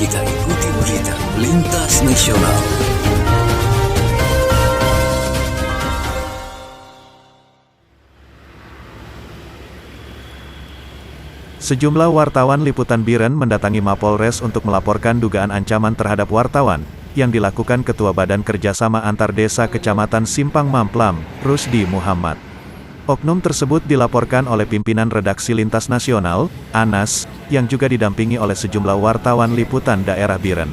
Kita ikuti berita lintas nasional. Sejumlah wartawan liputan Biren mendatangi Mapolres untuk melaporkan dugaan ancaman terhadap wartawan, yang dilakukan Ketua Badan Kerjasama Antar Desa Kecamatan Simpang Mamplam, Rusdi Muhammad. Oknum tersebut dilaporkan oleh pimpinan redaksi Lintas Nasional, Anas, yang juga didampingi oleh sejumlah wartawan liputan daerah Biren.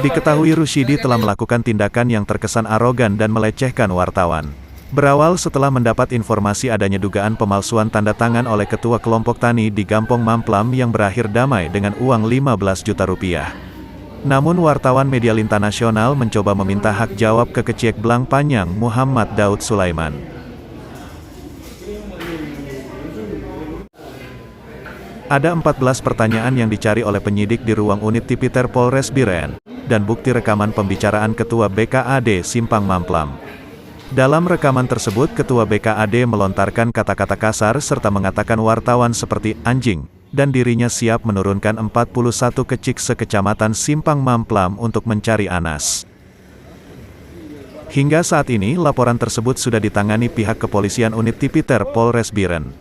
Diketahui Rusdi telah melakukan tindakan yang terkesan arogan dan melecehkan wartawan. Berawal setelah mendapat informasi adanya dugaan pemalsuan tanda tangan oleh ketua kelompok tani di Gampong Mamplam yang berakhir damai dengan uang 15 juta rupiah. Namun wartawan media Lintas Nasional mencoba meminta hak jawab ke Keciek Belang Panyang Muhammad Daud Sulaiman. Ada 14 pertanyaan yang dicari oleh penyidik di ruang unit Tipiter Polres Biren, dan bukti rekaman pembicaraan Ketua BKAD Simpang Mamplam. Dalam rekaman tersebut Ketua BKAD melontarkan kata-kata kasar serta mengatakan wartawan seperti anjing, dan dirinya siap menurunkan 41 kecik sekecamatan Simpang Mamplam untuk mencari Anas. Hingga saat ini laporan tersebut sudah ditangani pihak kepolisian unit Tipiter Polres Biren.